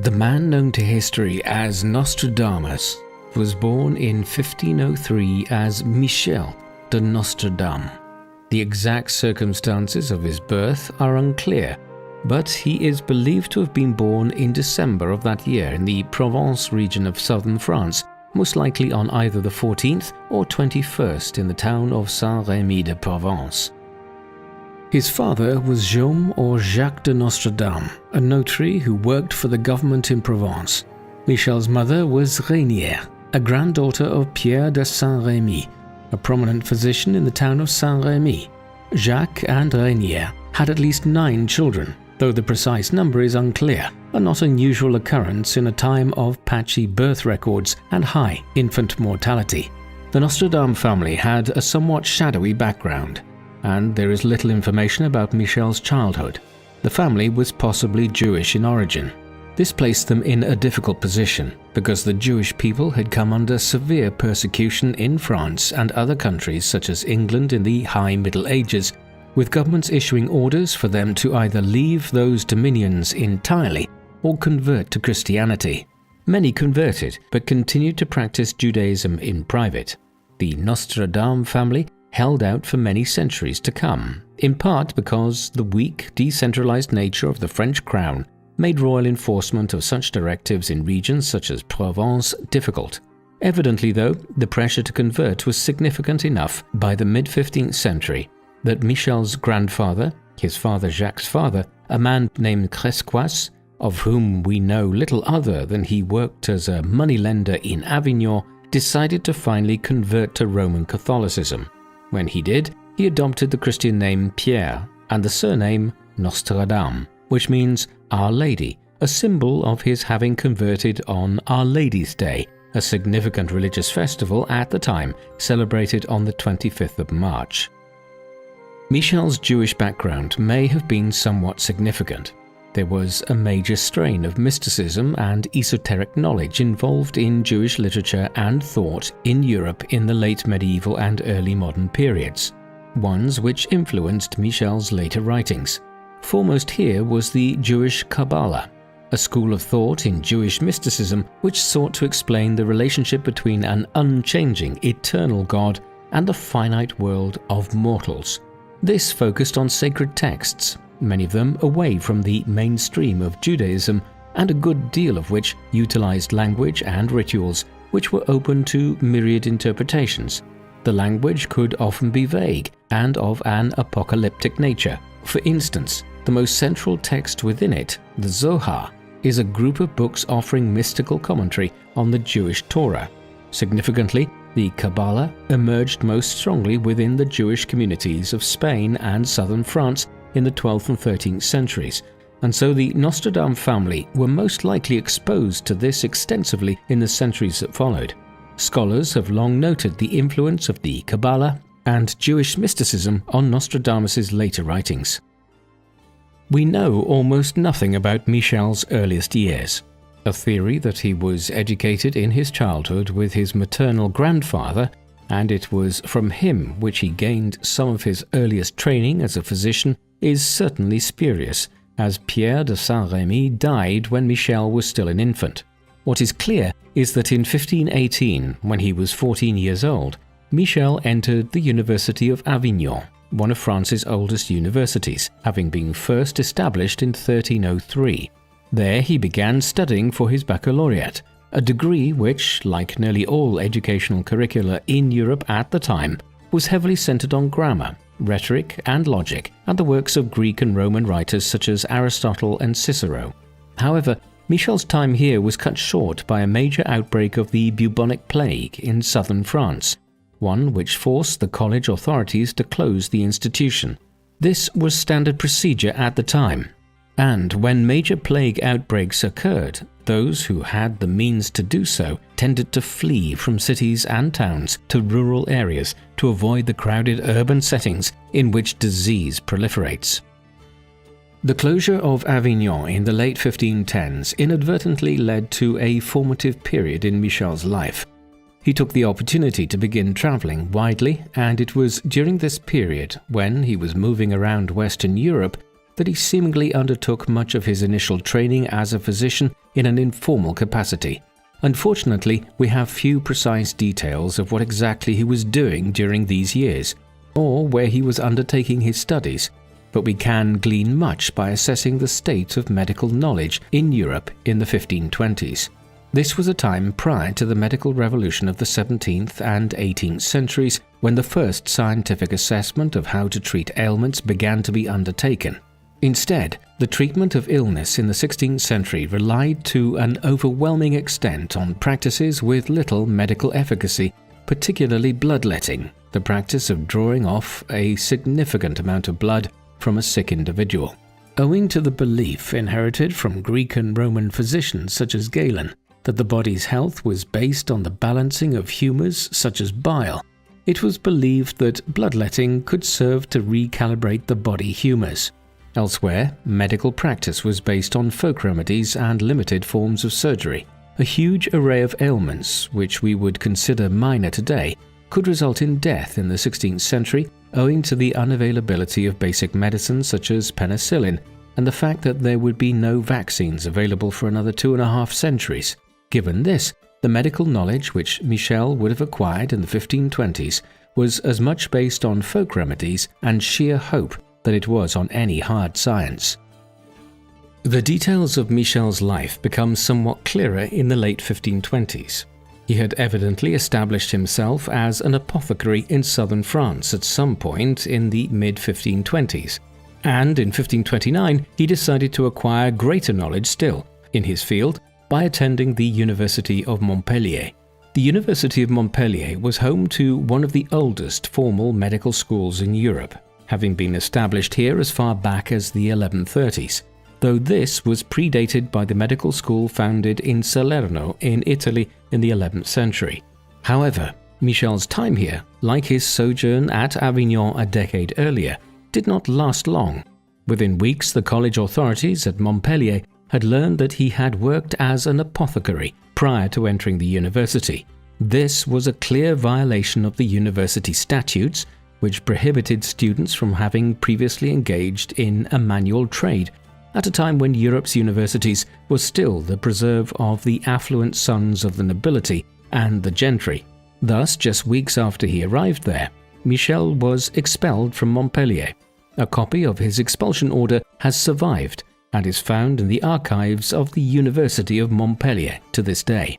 The man known to history as Nostradamus was born in 1503 as Michel de Nostredame. The exact circumstances of his birth are unclear, but he is believed to have been born in December of that year in the Provence region of southern France, most likely on either the 14th or 21st in the town of Saint-Rémy de Provence. His father was Jaume or Jacques de Nostredame, a notary who worked for the government in Provence. Michel's mother was Renière, a granddaughter of Pierre de Saint-Rémy, a prominent physician in the town of Saint-Rémy. Jacques and Renière had at least 9 children, though the precise number is unclear, a not unusual occurrence in a time of patchy birth records and high infant mortality. The Nostradame family had a somewhat shadowy background, and there is little information about Michel's childhood. The family was possibly Jewish in origin. This placed them in a difficult position because the Jewish people had come under severe persecution in France and other countries such as England in the High Middle Ages, with governments issuing orders for them to either leave those dominions entirely or convert to Christianity. Many converted but continued to practice Judaism in private. The Nostradame family held out for many centuries to come, in part because the weak, decentralized nature of the French crown made royal enforcement of such directives in regions such as Provence difficult. Evidently, though, the pressure to convert was significant enough by the mid-15th century that Michel's grandfather, his father Jacques' father, a man named Cresquas, of whom we know little other than he worked as a moneylender in Avignon, decided to finally convert to Roman Catholicism. When he did, he adopted the Christian name Pierre and the surname Nostradame, which means Our Lady, a symbol of his having converted on Our Lady's Day, a significant religious festival at the time celebrated on the 25th of March. Michel's Jewish background may have been somewhat significant. There was a major strain of mysticism and esoteric knowledge involved in Jewish literature and thought in Europe in the late medieval and early modern periods, ones which influenced Michel's later writings. Foremost here was the Jewish Kabbalah, a school of thought in Jewish mysticism which sought to explain the relationship between an unchanging, eternal God and the finite world of mortals. This focused on sacred texts, many of them away from the mainstream of Judaism, and a good deal of which utilized language and rituals which were open to myriad interpretations. The language could often be vague and of an apocalyptic nature. For instance, the most central text within it, the Zohar, is a group of books offering mystical commentary on the Jewish Torah. Significantly, the Kabbalah emerged most strongly within the Jewish communities of Spain and southern France in the 12th and 13th centuries, and so the Nostradame family were most likely exposed to this extensively in the centuries that followed. Scholars have long noted the influence of the Kabbalah and Jewish mysticism on Nostradamus' later writings. We know almost nothing about Michel's earliest years. A theory that he was educated in his childhood with his maternal grandfather, and it was from him which he gained some of his earliest training as a physician, is certainly spurious, as Pierre de Saint-Rémy died when Michel was still an infant. What is clear is that in 1518, when he was 14 years old, Michel entered the University of Avignon, one of France's oldest universities, having been first established in 1303. There he began studying for his baccalaureate, a degree which, like nearly all educational curricula in Europe at the time, was heavily centered on grammar, rhetoric and logic, and the works of Greek and Roman writers such as Aristotle and Cicero. However, Michel's time here was cut short by a major outbreak of the bubonic plague in southern France, one which forced the college authorities to close the institution. This was standard procedure at the time, and when major plague outbreaks occurred, those who had the means to do so tended to flee from cities and towns to rural areas to avoid the crowded urban settings in which disease proliferates. The closure of Avignon in the late 1510s inadvertently led to a formative period in Michel's life. He took the opportunity to begin traveling widely, and it was during this period, when he was moving around Western Europe, that he seemingly undertook much of his initial training as a physician in an informal capacity. Unfortunately, we have few precise details of what exactly he was doing during these years, or where he was undertaking his studies, but we can glean much by assessing the state of medical knowledge in Europe in the 1520s. This was a time prior to the medical revolution of the 17th and 18th centuries, when the first scientific assessment of how to treat ailments began to be undertaken. Instead, the treatment of illness in the 16th century relied to an overwhelming extent on practices with little medical efficacy, particularly bloodletting, the practice of drawing off a significant amount of blood from a sick individual. Owing to the belief inherited from Greek and Roman physicians such as Galen that the body's health was based on the balancing of humours such as bile, it was believed that bloodletting could serve to recalibrate the body humours. Elsewhere, medical practice was based on folk remedies and limited forms of surgery. A huge array of ailments, which we would consider minor today, could result in death in the 16th century owing to the unavailability of basic medicines such as penicillin and the fact that there would be no vaccines available for another 2.5 centuries. Given this, the medical knowledge which Michel would have acquired in the 1520s was as much based on folk remedies and sheer hope than it was on any hard science. The details of Michel's life become somewhat clearer in the late 1520s. He had evidently established himself as an apothecary in southern France at some point in the mid-1520s, and in 1529 he decided to acquire greater knowledge still in his field by attending the University of Montpellier. The University of Montpellier was home to one of the oldest formal medical schools in Europe, having been established here as far back as the 1130s, though this was predated by the medical school founded in Salerno in Italy in the 11th century. However, Michel's time here, like his sojourn at Avignon a decade earlier, did not last long. Within weeks, the college authorities at Montpellier had learned that he had worked as an apothecary prior to entering the university. This was a clear violation of the university statutes, which prohibited students from having previously engaged in a manual trade, at a time when Europe's universities were still the preserve of the affluent sons of the nobility and the gentry. Thus, just weeks after he arrived there, Michel was expelled from Montpellier. A copy of his expulsion order has survived and is found in the archives of the University of Montpellier to this day.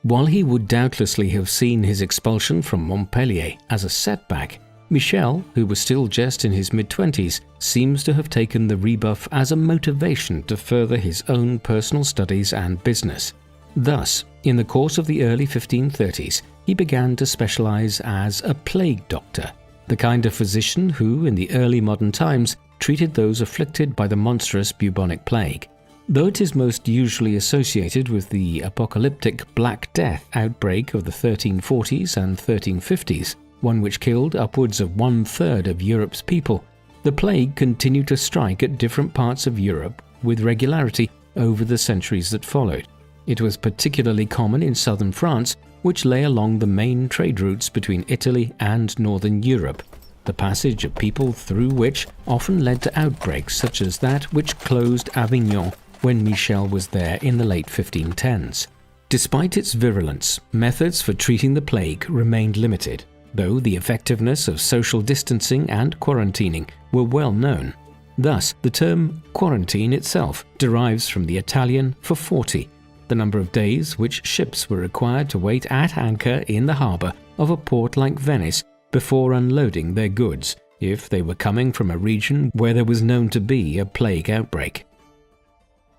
While he would doubtlessly have seen his expulsion from Montpellier as a setback, Michel, who was still just in his mid-20s, seems to have taken the rebuff as a motivation to further his own personal studies and business. Thus, in the course of the early 1530s, he began to specialize as a plague doctor, the kind of physician who, in the early modern times, treated those afflicted by the monstrous bubonic plague. Though it is most usually associated with the apocalyptic Black Death outbreak of the 1340s and 1350s, one which killed upwards of 1/3 of Europe's people, the plague continued to strike at different parts of Europe with regularity over the centuries that followed. It was particularly common in southern France, which lay along the main trade routes between Italy and northern Europe, the passage of people through which often led to outbreaks such as that which closed Avignon when Michel was there in the late 1510s. Despite its virulence, methods for treating the plague remained limited, though the effectiveness of social distancing and quarantining were well known. Thus, the term quarantine itself derives from the Italian for 40, the number of days which ships were required to wait at anchor in the harbour of a port like Venice before unloading their goods, if they were coming from a region where there was known to be a plague outbreak.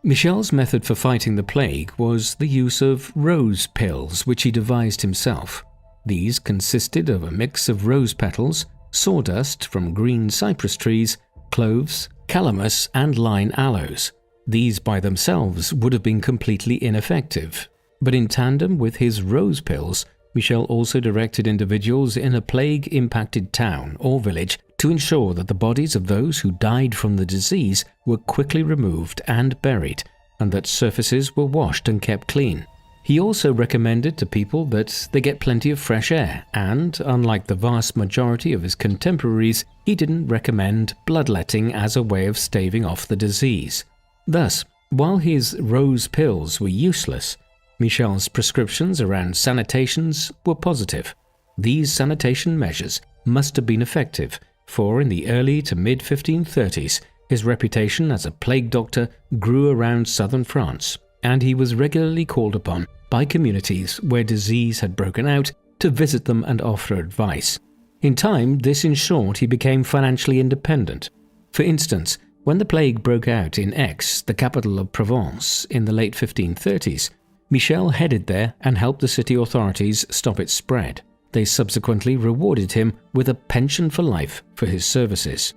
Michel's method for fighting the plague was the use of rose pills, which he devised himself. These consisted of a mix of rose petals, sawdust from green cypress trees, cloves, calamus, and line aloes. These by themselves would have been completely ineffective, but in tandem with his rose pills, Michel also directed individuals in a plague-impacted town or village to ensure that the bodies of those who died from the disease were quickly removed and buried, and that surfaces were washed and kept clean. He also recommended to people that they get plenty of fresh air, and, unlike the vast majority of his contemporaries, he didn't recommend bloodletting as a way of staving off the disease. Thus, while his rose pills were useless, Michel's prescriptions around sanitations were positive. These sanitation measures must have been effective, for in the early to mid-1530s, his reputation as a plague doctor grew around southern France, and he was regularly called upon by communities where disease had broken out to visit them and offer advice. In time, this ensured he became financially independent. For instance, when the plague broke out in Aix, the capital of Provence, in the late 1530s, Michel headed there and helped the city authorities stop its spread. They subsequently rewarded him with a pension for life for his services.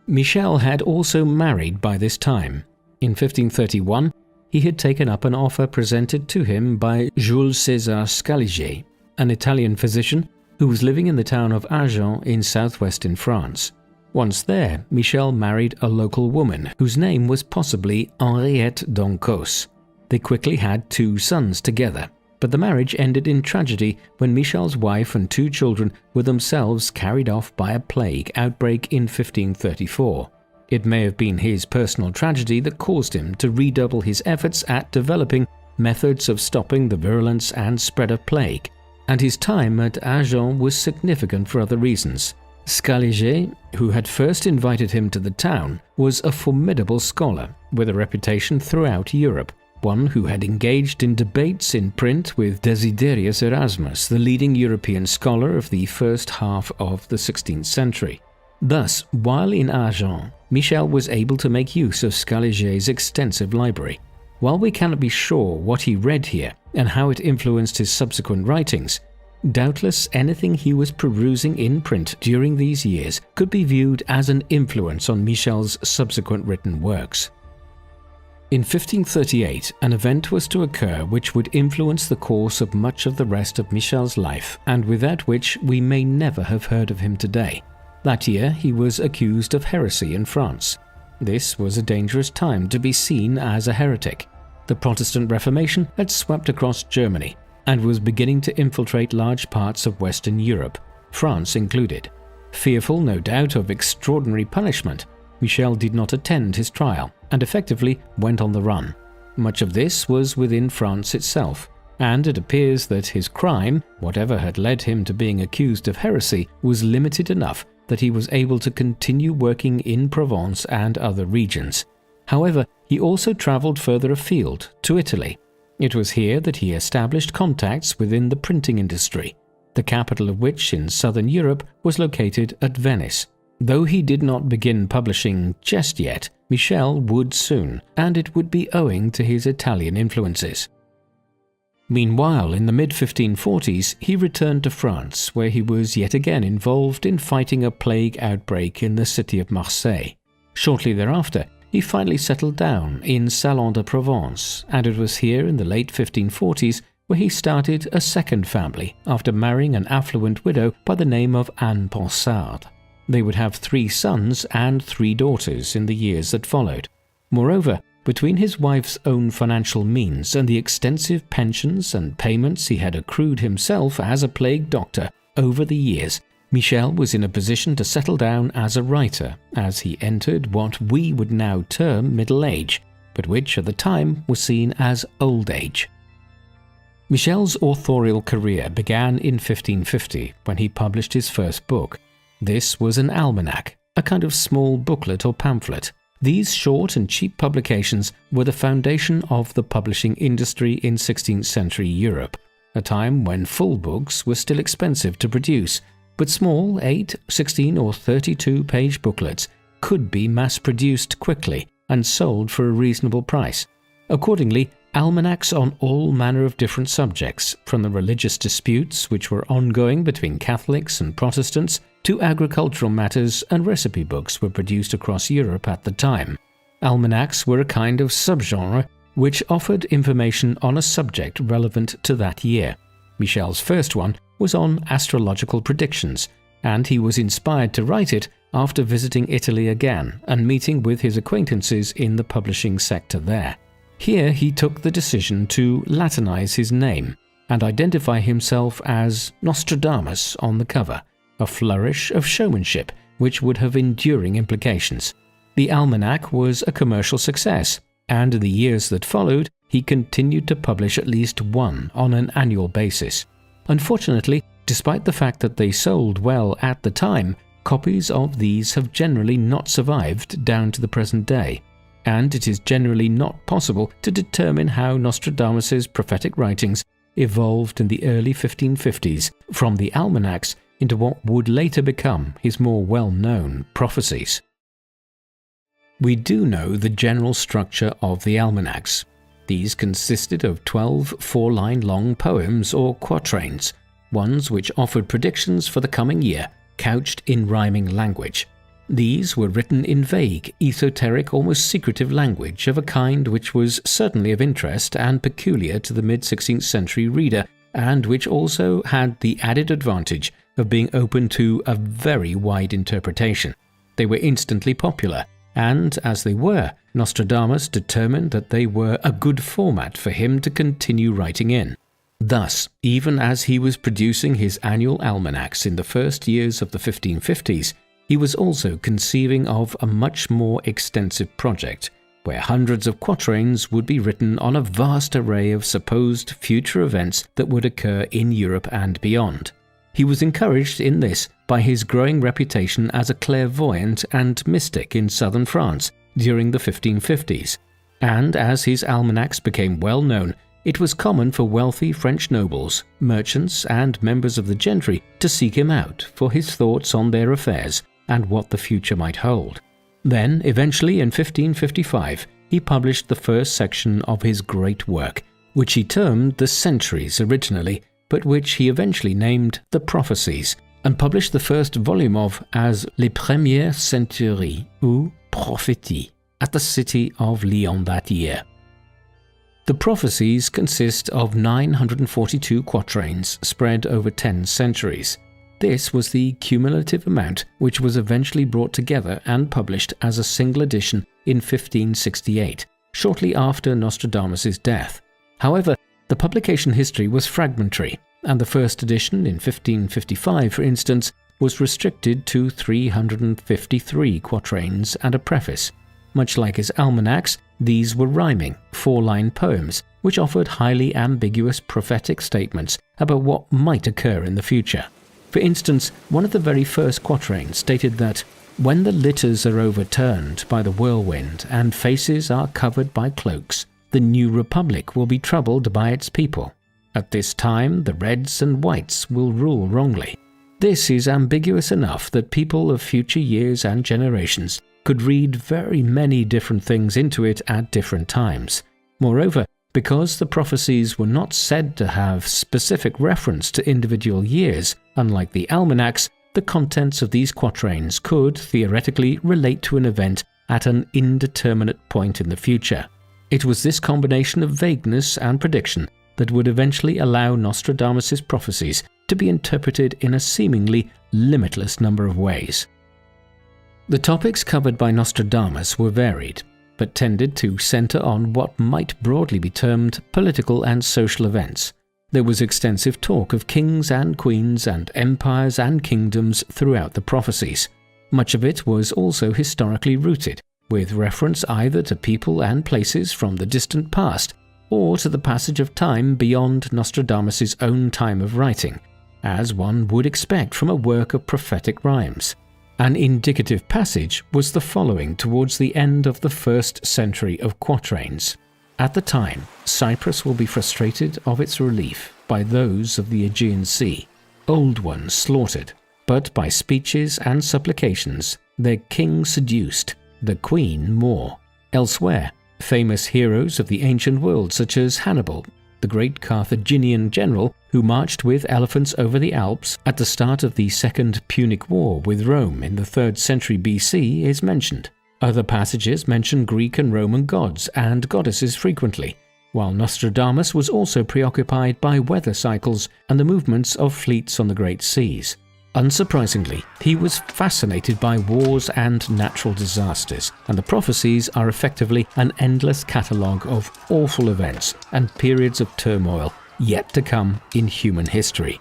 Michel had also married by this time. In 1531, he had taken up an offer presented to him by Jules César Scaliger, an Italian physician who was living in the town of Agen in southwestern France. Once there, Michel married a local woman whose name was possibly Henriette d'Ancos. They quickly had 2 sons together, but the marriage ended in tragedy when Michel's wife and 2 children were themselves carried off by a plague outbreak in 1534. It may have been his personal tragedy that caused him to redouble his efforts at developing methods of stopping the virulence and spread of plague, and his time at Agen was significant for other reasons. Scaliger, who had first invited him to the town, was a formidable scholar with a reputation throughout Europe, one who had engaged in debates in print with Desiderius Erasmus, the leading European scholar of the first half of the 16th century. Thus, while in Agen, Michel was able to make use of Scaliger's extensive library. While we cannot be sure what he read here and how it influenced his subsequent writings, doubtless anything he was perusing in print during these years could be viewed as an influence on Michel's subsequent written works. In 1538, an event was to occur which would influence the course of much of the rest of Michel's life, and without which we may never have heard of him today. That year, he was accused of heresy in France. This was a dangerous time to be seen as a heretic. The Protestant Reformation had swept across Germany and was beginning to infiltrate large parts of Western Europe, France included. Fearful, no doubt, of extraordinary punishment, Michel did not attend his trial and effectively went on the run. Much of this was within France itself, and it appears that his crime, whatever had led him to being accused of heresy, was limited enough that he was able to continue working in Provence and other regions. However, he also travelled further afield, to Italy. It was here that he established contacts within the printing industry, the capital of which in southern Europe was located at Venice. Though he did not begin publishing just yet, Michel would soon, and it would be owing to his Italian influences. Meanwhile, in the mid-1540s, he returned to France, where he was yet again involved in fighting a plague outbreak in the city of Marseille. Shortly thereafter, he finally settled down in Salon de Provence, and it was here in the late 1540s where he started a second family after marrying an affluent widow by the name of Anne Ponsard. They would have 3 sons and 3 daughters in the years that followed. Moreover, between his wife's own financial means and the extensive pensions and payments he had accrued himself as a plague doctor over the years, Michel was in a position to settle down as a writer as he entered what we would now term middle age, but which at the time was seen as old age. Michel's authorial career began in 1550 when he published his first book. This was an almanac, a kind of small booklet or pamphlet. These short and cheap publications were the foundation of the publishing industry in 16th century Europe, a time when full books were still expensive to produce, but small 8, 16 or 32-page booklets could be mass-produced quickly and sold for a reasonable price. Accordingly, almanacs on all manner of different subjects, from the religious disputes which were ongoing between Catholics and Protestants to agricultural matters and recipe books were produced across Europe at the time. Almanacs were a kind of subgenre which offered information on a subject relevant to that year. Michel's first one was on astrological predictions, and he was inspired to write it after visiting Italy again and meeting with his acquaintances in the publishing sector there. Here he took the decision to Latinize his name and identify himself as Nostradamus on the cover, a flourish of showmanship which would have enduring implications. The almanac was a commercial success, and in the years that followed, he continued to publish at least one on an annual basis. Unfortunately, despite the fact that they sold well at the time, copies of these have generally not survived down to the present day, and it is generally not possible to determine how Nostradamus's prophetic writings evolved in the early 1550s from the almanacs into what would later become his more well-known prophecies. We do know the general structure of the almanacs. These consisted of 12 four-line long poems or quatrains, ones which offered predictions for the coming year, couched in rhyming language. These were written in vague, esoteric, almost secretive language of a kind which was certainly of interest and peculiar to the mid-16th century reader, and which also had the added advantage of being open to a very wide interpretation. They were instantly popular, and as they were, Nostradamus determined that they were a good format for him to continue writing in. Thus, even as he was producing his annual almanacs in the first years of the 1550s, he was also conceiving of a much more extensive project, where hundreds of quatrains would be written on a vast array of supposed future events that would occur in Europe and beyond. He was encouraged in this by his growing reputation as a clairvoyant and mystic in southern France during the 1550s, and as his almanacs became well known, it was common for wealthy French nobles, merchants, and members of the gentry to seek him out for his thoughts on their affairs and what the future might hold. Then, eventually in 1555, he published the first section of his great work, which he termed the Centuries originally, but which he eventually named the Prophecies, and published the first volume of as Les Premières Centuries, ou Prophéties, at the city of Lyon that year. The Prophecies consist of 942 quatrains spread over 10 centuries. This was the cumulative amount which was eventually brought together and published as a single edition in 1568, shortly after Nostradamus' death. However, the publication history was fragmentary, and the first edition in 1555, for instance, was restricted to 353 quatrains and a preface. Much like his almanacs, these were rhyming, four-line poems which offered highly ambiguous prophetic statements about what might occur in the future. For instance, one of the very first quatrains stated that, "When the litters are overturned by the whirlwind and faces are covered by cloaks, the new republic will be troubled by its people. At this time, the reds and whites will rule wrongly." This is ambiguous enough that people of future years and generations could read very many different things into it at different times. Moreover, because the prophecies were not said to have specific reference to individual years, unlike the almanacs, the contents of these quatrains could, theoretically, relate to an event at an indeterminate point in the future. It was this combination of vagueness and prediction that would eventually allow Nostradamus' prophecies to be interpreted in a seemingly limitless number of ways. The topics covered by Nostradamus were varied, but tended to center on what might broadly be termed political and social events. There was extensive talk of kings and queens and empires and kingdoms throughout the prophecies. Much of it was also historically rooted, with reference either to people and places from the distant past or to the passage of time beyond Nostradamus' own time of writing, as one would expect from a work of prophetic rhymes. An indicative passage was the following towards the end of the first century of quatrains. "At the time, Cyprus will be frustrated of its relief by those of the Aegean Sea, old ones slaughtered, but by speeches and supplications, their king seduced, the queen more. Elsewhere, famous heroes of the ancient world such as Hannibal, the great Carthaginian general who marched with elephants over the Alps at the start of the Second Punic War with Rome in the 3rd century BC, is mentioned. Other passages mention Greek and Roman gods and goddesses frequently, while Nostradamus was also preoccupied by weather cycles and the movements of fleets on the great seas. Unsurprisingly, he was fascinated by wars and natural disasters, and the prophecies are effectively an endless catalogue of awful events and periods of turmoil yet to come in human history.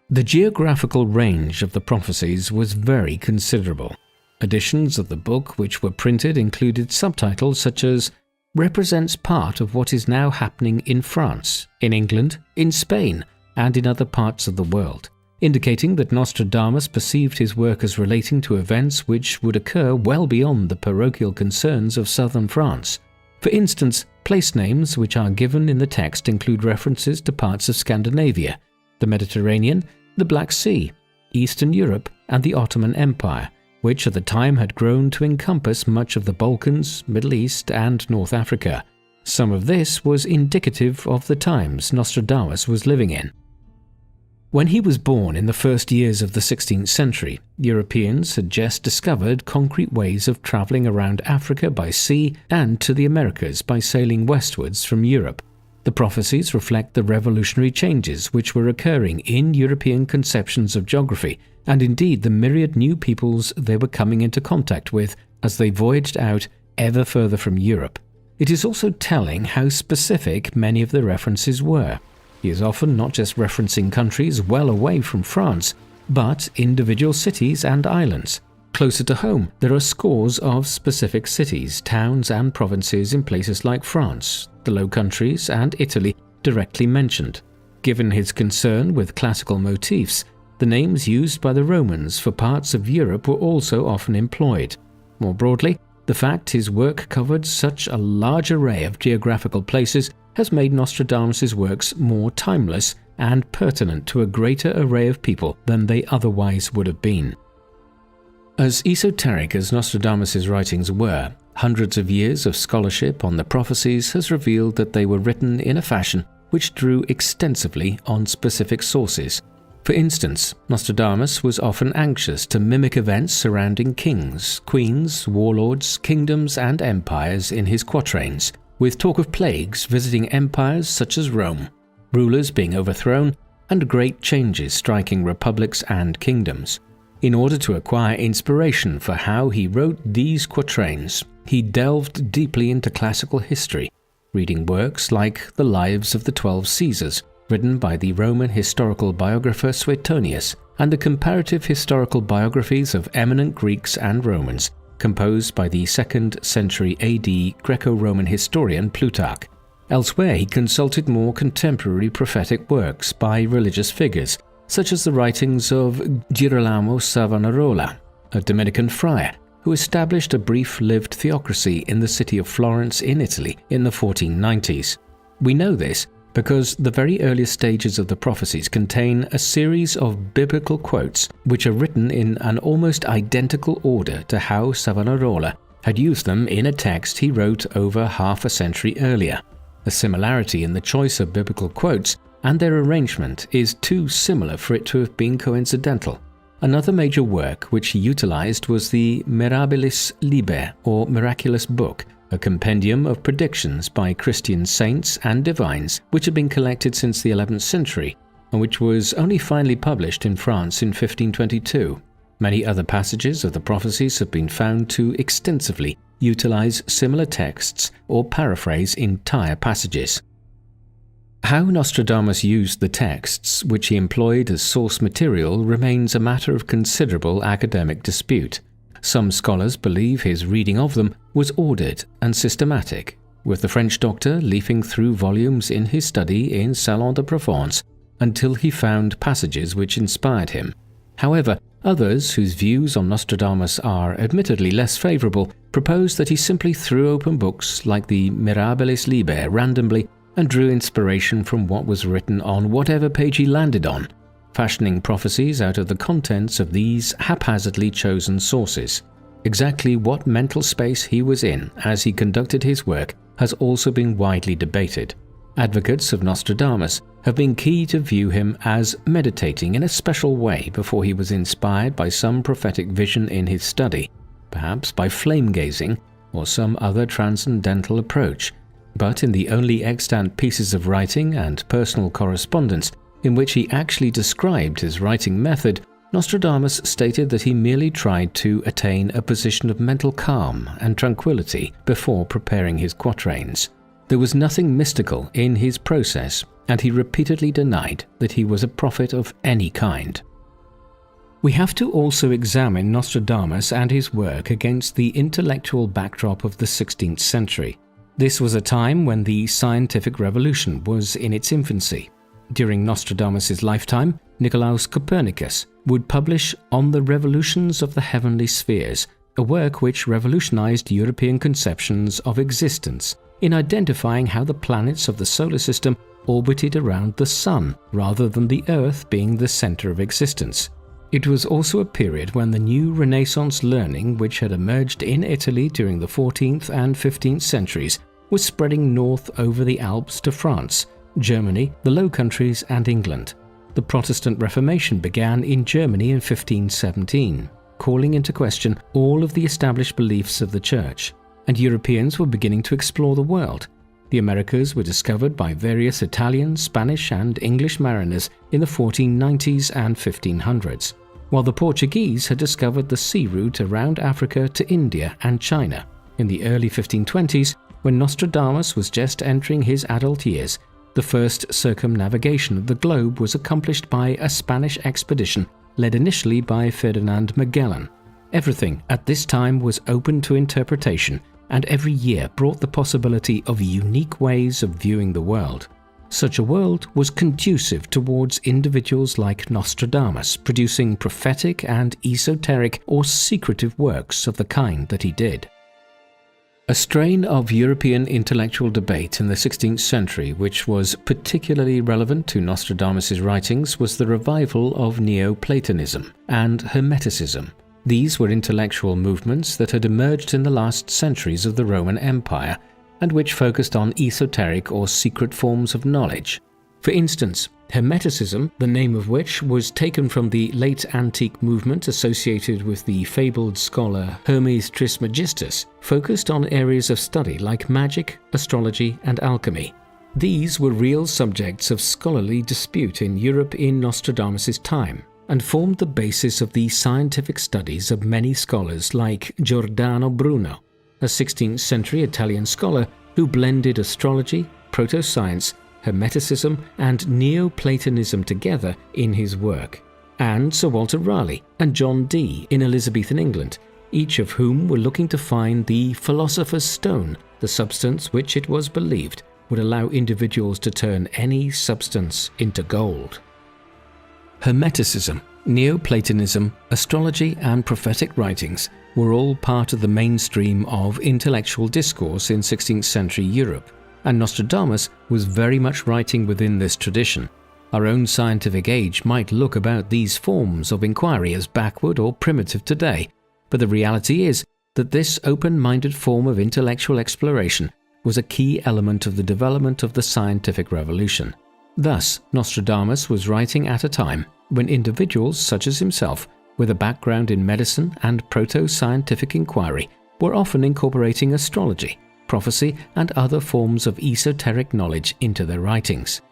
The geographical range of the prophecies was very considerable. Editions of the book which were printed included subtitles such as "represents part of what is now happening in France, in England, in Spain, and in other parts of the world," indicating that Nostradamus perceived his work as relating to events which would occur well beyond the parochial concerns of southern France. For instance, place names which are given in the text include references to parts of Scandinavia, the Mediterranean, the Black Sea, Eastern Europe, and the Ottoman Empire, which at the time had grown to encompass much of the Balkans, Middle East, and North Africa. Some of this was indicative of the times Nostradamus was living in. When he was born in the first years of the 16th century, Europeans had just discovered concrete ways of travelling around Africa by sea and to the Americas by sailing westwards from Europe. The prophecies reflect the revolutionary changes which were occurring in European conceptions of geography, and indeed the myriad new peoples they were coming into contact with as they voyaged out ever further from Europe. It is also telling how specific many of the references were. He is often not just referencing countries well away from France, but individual cities and islands. Closer to home, there are scores of specific cities, towns and provinces in places like France, the Low Countries and Italy directly mentioned. Given his concern with classical motifs, the names used by the Romans for parts of Europe were also often employed. More broadly, the fact his work covered such a large array of geographical places has made Nostradamus' works more timeless and pertinent to a greater array of people than they otherwise would have been. As esoteric as Nostradamus' writings were, hundreds of years of scholarship on the prophecies has revealed that they were written in a fashion which drew extensively on specific sources. For instance, Nostradamus was often anxious to mimic events surrounding kings, queens, warlords, kingdoms, and empires in his quatrains, with talk of plagues visiting empires such as Rome, rulers being overthrown, and great changes striking republics and kingdoms. In order to acquire inspiration for how he wrote these quatrains, he delved deeply into classical history, reading works like The Lives of the 12 Caesars, written by the Roman historical biographer Suetonius, and the comparative historical biographies of eminent Greeks and Romans, composed by the 2nd century AD Greco-Roman historian Plutarch. Elsewhere, he consulted more contemporary prophetic works by religious figures, such as the writings of Girolamo Savonarola, a Dominican friar who established a brief-lived theocracy in the city of Florence in Italy in the 1490s. We know this because the very earliest stages of the prophecies contain a series of biblical quotes which are written in an almost identical order to how Savonarola had used them in a text he wrote over half a century earlier. The similarity in the choice of biblical quotes and their arrangement is too similar for it to have been coincidental. Another major work which he utilized was the Mirabilis Liber, or Miraculous Book, a compendium of predictions by Christian saints and divines which had been collected since the 11th century and which was only finally published in France in 1522. Many other passages of the prophecies have been found to extensively utilize similar texts or paraphrase entire passages. How Nostradamus used the texts which he employed as source material remains a matter of considerable academic dispute. Some scholars believe his reading of them was ordered and systematic, with the French doctor leafing through volumes in his study in Salon de Provence until he found passages which inspired him. However, others whose views on Nostradamus are admittedly less favourable propose that he simply threw open books like the Mirabilis Liber randomly and drew inspiration from what was written on whatever page he landed on, fashioning prophecies out of the contents of these haphazardly chosen sources. Exactly what mental space he was in as he conducted his work has also been widely debated. Advocates of Nostradamus have been keen to view him as meditating in a special way before he was inspired by some prophetic vision in his study, perhaps by flame gazing or some other transcendental approach. But in the only extant pieces of writing and personal correspondence in which he actually described his writing method, Nostradamus stated that he merely tried to attain a position of mental calm and tranquility before preparing his quatrains. There was nothing mystical in his process, and he repeatedly denied that he was a prophet of any kind. We have to also examine Nostradamus and his work against the intellectual backdrop of the 16th century. This was a time when the scientific revolution was in its infancy. During Nostradamus' lifetime, Nicolaus Copernicus would publish On the Revolutions of the Heavenly Spheres, a work which revolutionized European conceptions of existence in identifying how the planets of the solar system orbited around the Sun rather than the Earth being the center of existence. It was also a period when the new Renaissance learning which had emerged in Italy during the 14th and 15th centuries was spreading north over the Alps to France, Germany, the Low Countries and England. The Protestant Reformation began in Germany in 1517, calling into question all of the established beliefs of the Church, and Europeans were beginning to explore the world. The Americas were discovered by various Italian, Spanish and English mariners in the 1490s and 1500s, while the Portuguese had discovered the sea route around Africa to India and China. In the early 1520s, when Nostradamus was just entering his adult years, the first circumnavigation of the globe was accomplished by a Spanish expedition led initially by Ferdinand Magellan. Everything at this time was open to interpretation, and every year brought the possibility of unique ways of viewing the world. Such a world was conducive towards individuals like Nostradamus producing prophetic and esoteric or secretive works of the kind that he did. A strain of European intellectual debate in the 16th century which was particularly relevant to Nostradamus' writings was the revival of Neoplatonism and Hermeticism. These were intellectual movements that had emerged in the last centuries of the Roman Empire and which focused on esoteric or secret forms of knowledge. For instance, Hermeticism, the name of which was taken from the late antique movement associated with the fabled scholar Hermes Trismegistus, focused on areas of study like magic, astrology, and alchemy. These were real subjects of scholarly dispute in Europe in Nostradamus' time, and formed the basis of the scientific studies of many scholars like Giordano Bruno, a 16th century Italian scholar who blended astrology, proto-science, Hermeticism and Neoplatonism together in his work, and Sir Walter Raleigh and John Dee in Elizabethan England, each of whom were looking to find the philosopher's stone, the substance which it was believed would allow individuals to turn any substance into gold. Hermeticism, Neoplatonism, astrology and prophetic writings were all part of the mainstream of intellectual discourse in 16th century Europe, and Nostradamus was very much writing within this tradition. Our own scientific age might look about these forms of inquiry as backward or primitive today, but the reality is that this open-minded form of intellectual exploration was a key element of the development of the scientific revolution. Thus, Nostradamus was writing at a time when individuals such as himself, with a background in medicine and proto-scientific inquiry, were often incorporating astrology, prophecy, and other forms of esoteric knowledge into their writings.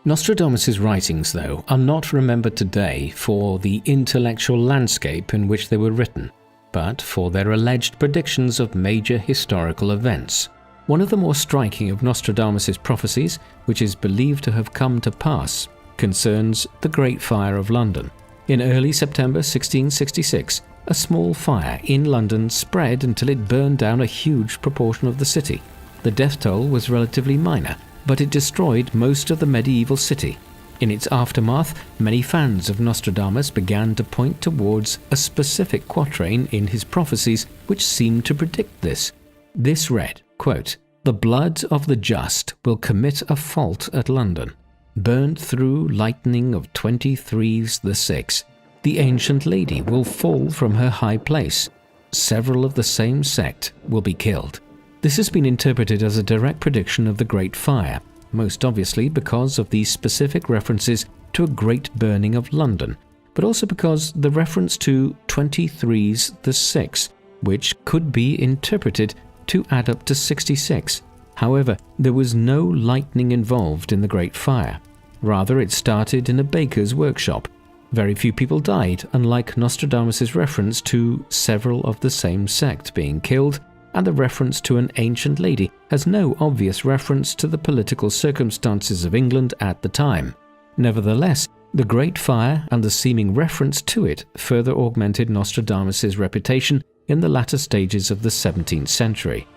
Nostradamus' writings, though, are not remembered today for the intellectual landscape in which they were written, but for their alleged predictions of major historical events. One of the more striking of Nostradamus' prophecies, which is believed to have come to pass, concerns the Great Fire of London. In early September 1666, a small fire in London spread until it burned down a huge proportion of the city. The death toll was relatively minor, but it destroyed most of the medieval city. In its aftermath, many fans of Nostradamus began to point towards a specific quatrain in his prophecies which seemed to predict this. This read, quote, "The blood of the just will commit a fault at London. Burned through lightning of 23's the 6. The ancient lady will fall from her high place. Several of the same sect will be killed." This has been interpreted as a direct prediction of the Great Fire, most obviously because of the specific references to a great burning of London, but also because the reference to 23's the 6, which could be interpreted to add up to 66. However, there was no lightning involved in the Great Fire. Rather, it started in a baker's workshop. Very few people died, unlike Nostradamus' reference to several of the same sect being killed, and the reference to an ancient lady has no obvious reference to the political circumstances of England at the time. Nevertheless, the Great Fire and the seeming reference to it further augmented Nostradamus' reputation in the latter stages of the 17th century.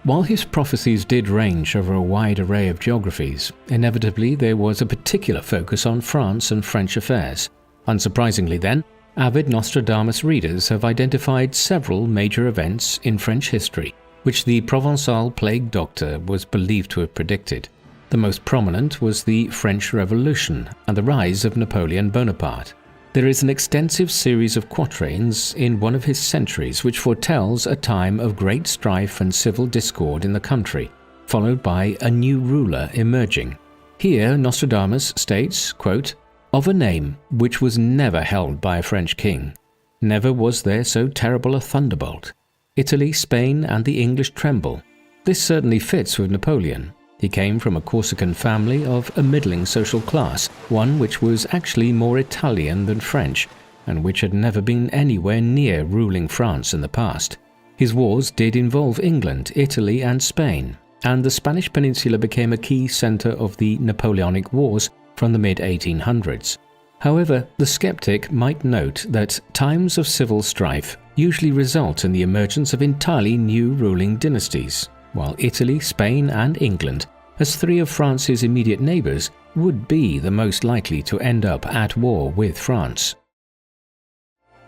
While his prophecies did range over a wide array of geographies, inevitably there was a particular focus on France and French affairs. Unsurprisingly then, avid Nostradamus readers have identified several major events in French history which the Provençal plague doctor was believed to have predicted. The most prominent was the French Revolution and the rise of Napoleon Bonaparte. There is an extensive series of quatrains in one of his centuries which foretells a time of great strife and civil discord in the country, followed by a new ruler emerging. Here Nostradamus states, quote, "Of a name which was never held by a French king. Never was there so terrible a thunderbolt. Italy, Spain, and the English tremble." This certainly fits with Napoleon. He came from a Corsican family of a middling social class, one which was actually more Italian than French, and which had never been anywhere near ruling France in the past. His wars did involve England, Italy, and Spain, and the Spanish peninsula became a key centre of the Napoleonic Wars from the mid-1800s. However, the skeptic might note that times of civil strife usually result in the emergence of entirely new ruling dynasties, while Italy, Spain, and England, as three of France's immediate neighbours, would be the most likely to end up at war with France.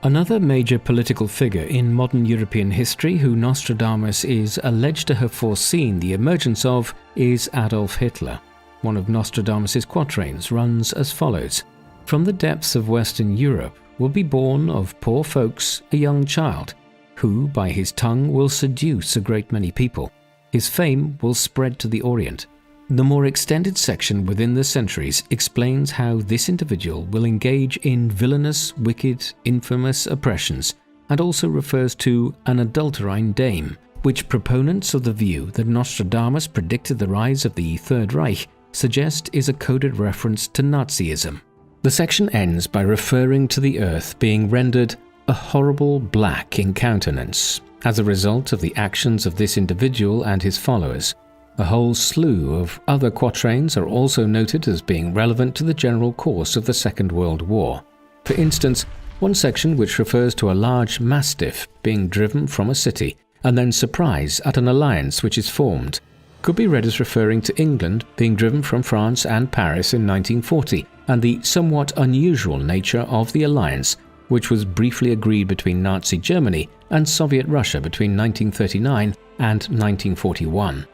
Another major political figure in modern European history who Nostradamus is alleged to have foreseen the emergence of is Adolf Hitler. One of Nostradamus' quatrains runs as follows: "From the depths of Western Europe will be born of poor folks a young child, who by his tongue will seduce a great many people. His fame will spread to the Orient." The more extended section within the centuries explains how this individual will engage in villainous, wicked, infamous oppressions, and also refers to an adulterine dame, which proponents of the view that Nostradamus predicted the rise of the Third Reich suggest is a coded reference to Nazism. The section ends by referring to the earth being rendered a horrible black in countenance as a result of the actions of this individual and his followers. A whole slew of other quatrains are also noted as being relevant to the general course of the Second World War. For instance, one section which refers to a large mastiff being driven from a city and then surprise at an alliance which is formed could be read as referring to England being driven from France and Paris in 1940 and the somewhat unusual nature of the alliance which was briefly agreed between Nazi Germany and Soviet Russia between 1939 and 1941.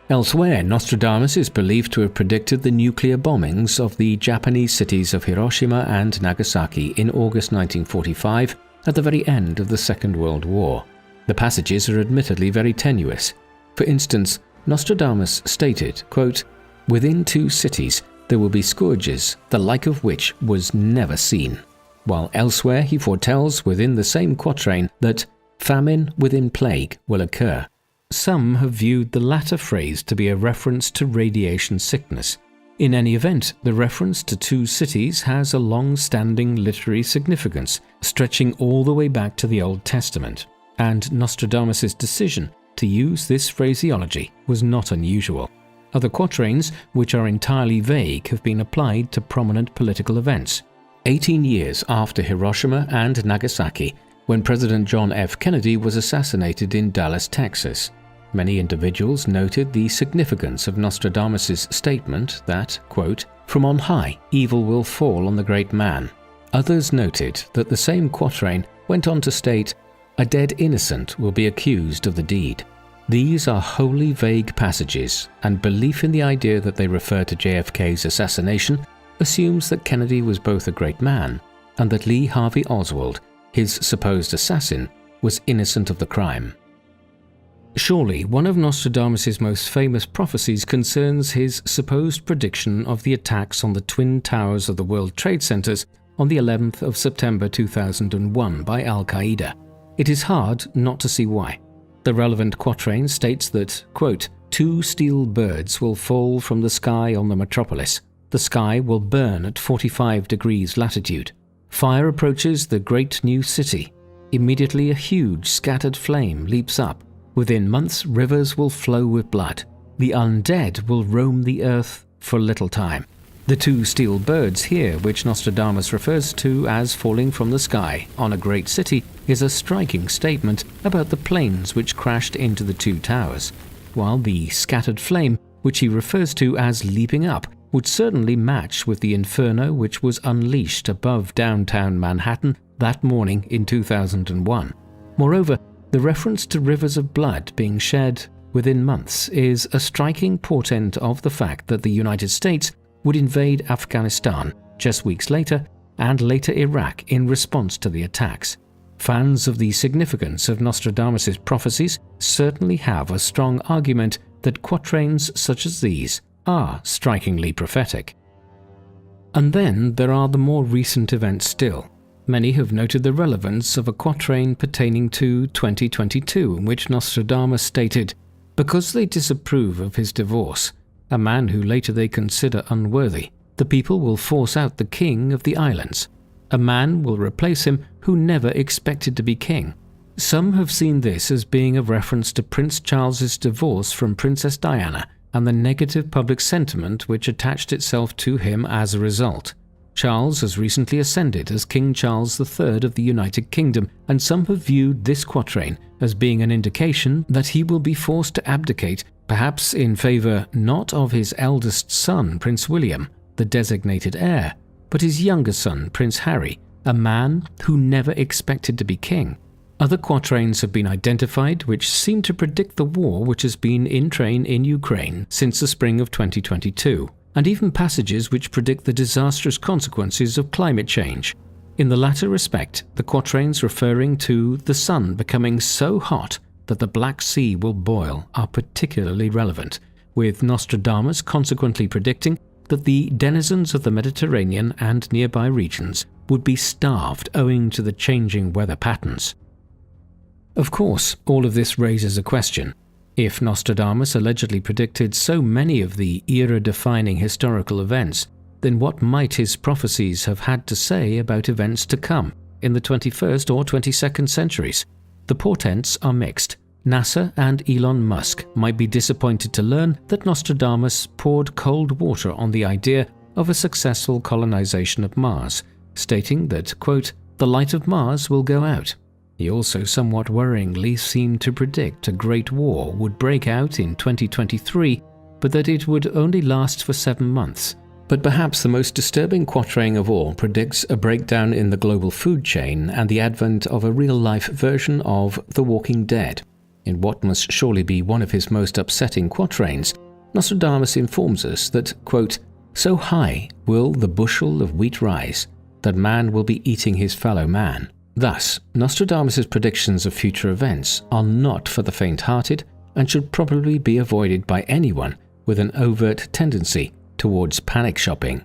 Elsewhere, Nostradamus is believed to have predicted the nuclear bombings of the Japanese cities of Hiroshima and Nagasaki in August 1945 at the very end of the Second World War. The passages are admittedly very tenuous. For instance, Nostradamus stated, quote, "Within 2 cities there will be scourges, the like of which was never seen," while elsewhere he foretells within the same quatrain that famine within plague will occur. Some have viewed the latter phrase to be a reference to radiation sickness. In any event, the reference to 2 cities has a long-standing literary significance, stretching all the way back to the Old Testament, and Nostradamus' decision to use this phraseology was not unusual. Other quatrains, which are entirely vague, have been applied to prominent political events. 18 years after Hiroshima and Nagasaki, when President John F. Kennedy was assassinated in Dallas, Texas, many individuals noted the significance of Nostradamus' statement that, quote, "From on high evil will fall on the great man." Others noted that the same quatrain went on to state, "A dead innocent will be accused of the deed." These are wholly vague passages, and belief in the idea that they refer to JFK's assassination assumes that Kennedy was both a great man and that Lee Harvey Oswald, his supposed assassin, was innocent of the crime. Surely, one of Nostradamus' most famous prophecies concerns his supposed prediction of the attacks on the Twin Towers of the World Trade Centers on the 11th of September 2001 by Al-Qaeda. It is hard not to see why. The relevant quatrain states that, quote, 2 steel birds will fall from the sky on the metropolis. The sky will burn at 45 degrees latitude. Fire approaches the great new city. Immediately a huge scattered flame leaps up. Within months, rivers will flow with blood. The undead will roam the earth for little time. The two steel birds here, which Nostradamus refers to as falling from the sky on a great city, is a striking statement about the planes which crashed into the two towers, while the scattered flame, which he refers to as leaping up, would certainly match with the inferno which was unleashed above downtown Manhattan that morning in 2001. Moreover, the reference to rivers of blood being shed within months is a striking portent of the fact that the United States would invade Afghanistan just weeks later, and later Iraq in response to the attacks. Fans of the significance of Nostradamus' prophecies certainly have a strong argument that quatrains such as these are strikingly prophetic. And then there are the more recent events still. Many have noted the relevance of a quatrain pertaining to 2022 in which Nostradamus stated, "Because they disapprove of his divorce, a man who later they consider unworthy, the people will force out the king of the islands. A man will replace him who never expected to be king." Some have seen this as being a reference to Prince Charles's divorce from Princess Diana and the negative public sentiment which attached itself to him as a result. Charles has recently ascended as King Charles III of the United Kingdom, and some have viewed this quatrain as being an indication that he will be forced to abdicate, perhaps in favour not of his eldest son, Prince William, the designated heir, but his younger son, Prince Harry, a man who never expected to be king. Other quatrains have been identified which seem to predict the war which has been in train in Ukraine since the spring of 2022, and even passages which predict the disastrous consequences of climate change. In the latter respect, the quatrains referring to the sun becoming so hot that the Black Sea will boil are particularly relevant, with Nostradamus consequently predicting that the denizens of the Mediterranean and nearby regions would be starved owing to the changing weather patterns. Of course, all of this raises a question. If Nostradamus allegedly predicted so many of the era-defining historical events, then what might his prophecies have had to say about events to come in the 21st or 22nd centuries? The portents are mixed. NASA and Elon Musk might be disappointed to learn that Nostradamus poured cold water on the idea of a successful colonization of Mars, stating that, quote, "the light of Mars will go out." He also somewhat worryingly seemed to predict a great war would break out in 2023, but that it would only last for 7 months. But perhaps the most disturbing quatrain of all predicts a breakdown in the global food chain and the advent of a real-life version of The Walking Dead. In what must surely be one of his most upsetting quatrains, Nostradamus informs us that, quote, "so high will the bushel of wheat rise, that man will be eating his fellow man." Thus, Nostradamus' predictions of future events are not for the faint-hearted and should probably be avoided by anyone with an overt tendency towards panic shopping.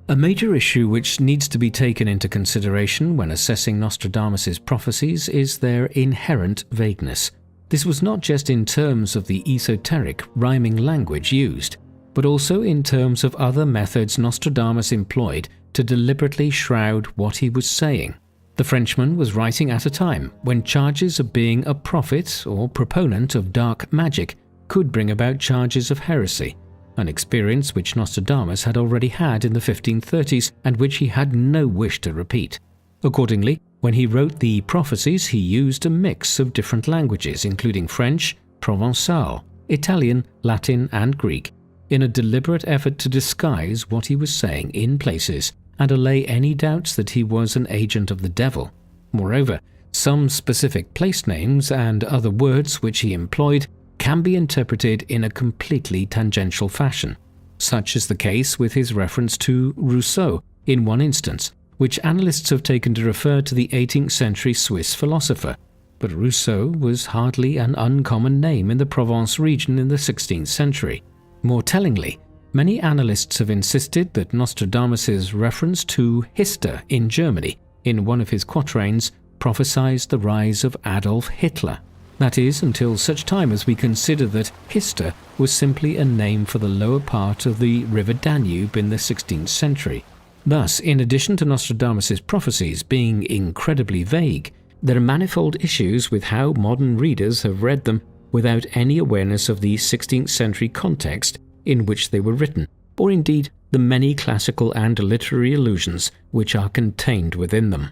A major issue which needs to be taken into consideration when assessing Nostradamus' prophecies is their inherent vagueness. This was not just in terms of the esoteric, rhyming language used, but also in terms of other methods Nostradamus employed to deliberately shroud what he was saying. The Frenchman was writing at a time when charges of being a prophet or proponent of dark magic could bring about charges of heresy, an experience which Nostradamus had already had in the 1530s and which he had no wish to repeat. Accordingly, when he wrote the Prophecies, he used a mix of different languages including French, Provençal, Italian, Latin and Greek, in a deliberate effort to disguise what he was saying in places and allay any doubts that he was an agent of the devil. Moreover, some specific place names and other words which he employed can be interpreted in a completely tangential fashion. Such is the case with his reference to Rousseau in one instance, which analysts have taken to refer to the 18th century Swiss philosopher. But Rousseau was hardly an uncommon name in the Provence region in the 16th century. More tellingly, many analysts have insisted that Nostradamus' reference to Hister in Germany in one of his quatrains prophesied the rise of Adolf Hitler. That is, until such time as we consider that Hister was simply a name for the lower part of the river Danube in the 16th century. Thus, in addition to Nostradamus' prophecies being incredibly vague, there are manifold issues with how modern readers have read them without any awareness of the 16th century context in which they were written, or indeed the many classical and literary allusions which are contained within them.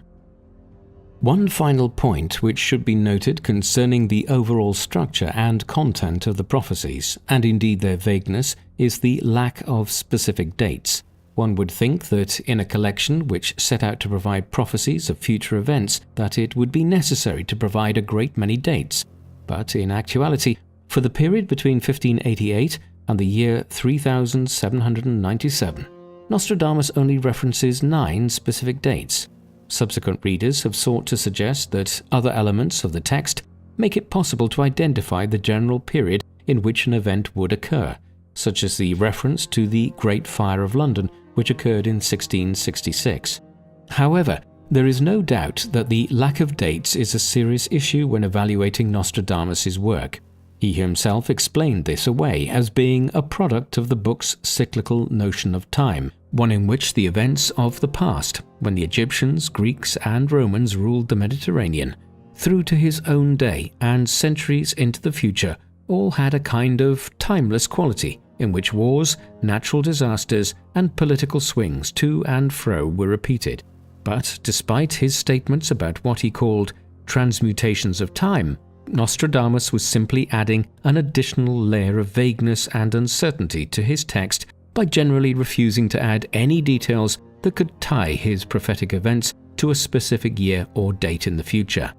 One final point which should be noted concerning the overall structure and content of the prophecies, and indeed their vagueness, is the lack of specific dates. One would think that in a collection which set out to provide prophecies of future events, that it would be necessary to provide a great many dates. But in actuality, for the period between 1588 and the year 3797, Nostradamus only references 9 specific dates. Subsequent readers have sought to suggest that other elements of the text make it possible to identify the general period in which an event would occur, such as the reference to the Great Fire of London, which occurred in 1666. However, there is no doubt that the lack of dates is a serious issue when evaluating Nostradamus' work. He himself explained this away as being a product of the book's cyclical notion of time, one in which the events of the past, when the Egyptians, Greeks, and Romans ruled the Mediterranean, through to his own day and centuries into the future, all had a kind of timeless quality, in which wars, natural disasters, and political swings to and fro were repeated. But despite his statements about what he called transmutations of time, Nostradamus was simply adding an additional layer of vagueness and uncertainty to his text by generally refusing to add any details that could tie his prophetic events to a specific year or date in the future.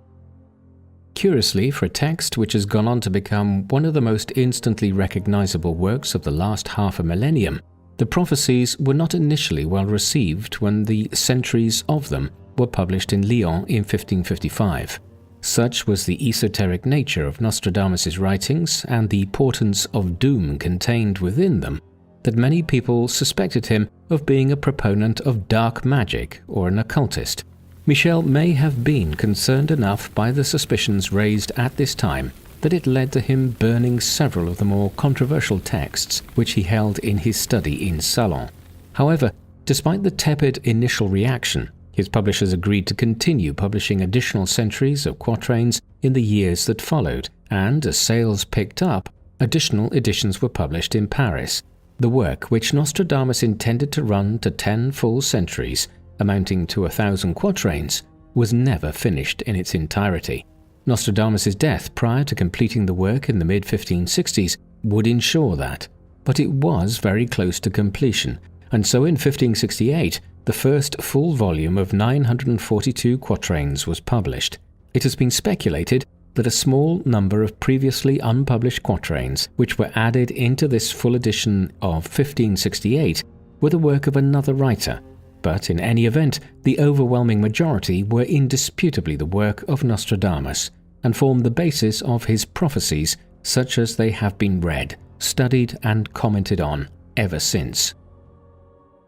Curiously, for a text which has gone on to become one of the most instantly recognizable works of the last half a millennium, the prophecies were not initially well received when the centuries of them were published in Lyon in 1555. Such was the esoteric nature of Nostradamus' writings and the portents of doom contained within them, that many people suspected him of being a proponent of dark magic or an occultist. Michel may have been concerned enough by the suspicions raised at this time that it led to him burning several of the more controversial texts which he held in his study in Salon. However, despite the tepid initial reaction, his publishers agreed to continue publishing additional centuries of quatrains in the years that followed, and as sales picked up, additional editions were published in Paris. The work, which Nostradamus intended to run to 10 full centuries, amounting to 1,000 quatrains, was never finished in its entirety. Nostradamus' death prior to completing the work in the mid-1560s would ensure that, but it was very close to completion, and so in 1568, the first full volume of 942 quatrains was published. It has been speculated that a small number of previously unpublished quatrains, which were added into this full edition of 1568, were the work of another writer, but in any event, the overwhelming majority were indisputably the work of Nostradamus, and formed the basis of his prophecies such as they have been read, studied, and commented on ever since.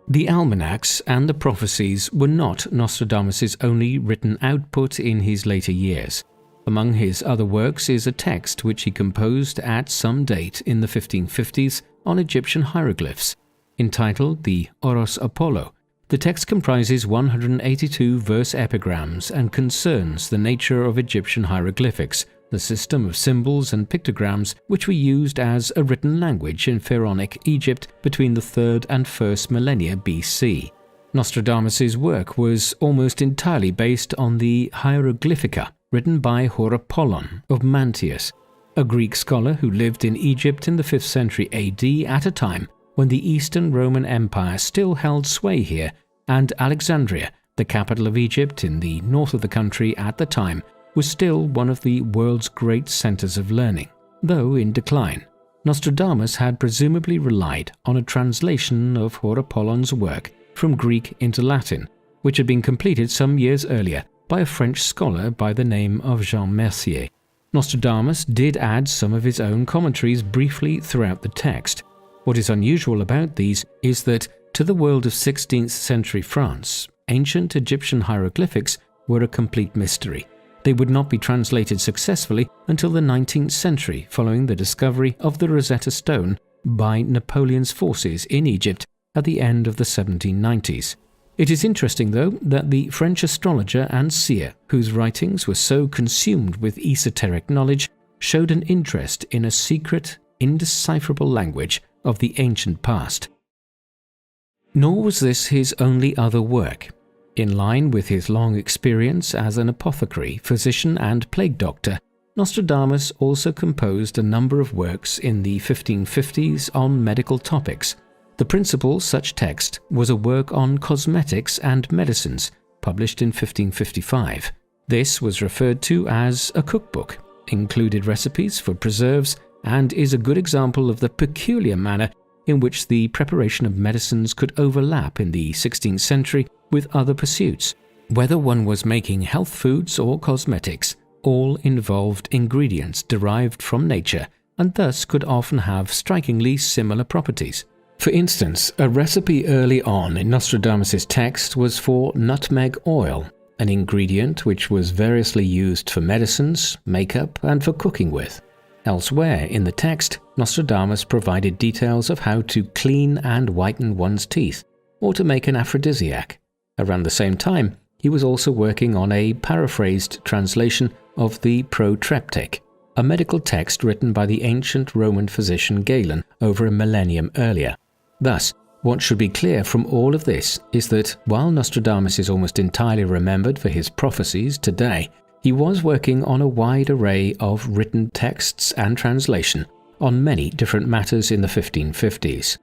The almanacs and the prophecies were not Nostradamus' only written output in his later years. Among his other works is a text which he composed at some date in the 1550s on Egyptian hieroglyphs, entitled the Oros Apollo. The text comprises 182 verse epigrams and concerns the nature of Egyptian hieroglyphics, the system of symbols and pictograms which were used as a written language in Pharaonic Egypt between the 3rd and 1st millennia BC. Nostradamus' work was almost entirely based on the Hieroglyphica, written by Horapollon of Mantius, a Greek scholar who lived in Egypt in the 5th century AD at a time when the Eastern Roman Empire still held sway here, and Alexandria, the capital of Egypt in the north of the country at the time, was still one of the world's great centers of learning, though in decline. Nostradamus had presumably relied on a translation of Horapollon's work from Greek into Latin, which had been completed some years earlier by a French scholar by the name of Jean Mercier. Nostradamus did add some of his own commentaries briefly throughout the text. What is unusual about these is that, to the world of 16th century France, ancient Egyptian hieroglyphics were a complete mystery, They would not be translated successfully until the 19th century, following the discovery of the Rosetta Stone by Napoleon's forces in Egypt at the end of the 1790s. It is interesting, though, that the French astrologer and seer, whose writings were so consumed with esoteric knowledge, showed an interest in a secret, indecipherable language of the ancient past. Nor was this his only other work. In line with his long experience as an apothecary, physician, and plague doctor, Nostradamus also composed a number of works in the 1550s on medical topics. The principal such text was a work on cosmetics and medicines, published in 1555. This was referred to as a cookbook, included recipes for preserves, and is a good example of the peculiar manner in which the preparation of medicines could overlap in the 16th century with other pursuits. Whether one was making health foods or cosmetics, all involved ingredients derived from nature and thus could often have strikingly similar properties. For instance, a recipe early on in Nostradamus' text was for nutmeg oil, an ingredient which was variously used for medicines, makeup, and for cooking with. Elsewhere in the text, Nostradamus provided details of how to clean and whiten one's teeth, or to make an aphrodisiac. Around the same time, he was also working on a paraphrased translation of the Protreptic, a medical text written by the ancient Roman physician Galen over a millennium earlier. Thus, what should be clear from all of this is that while Nostradamus is almost entirely remembered for his prophecies today, he was working on a wide array of written texts and translation on many different matters in the 1550s.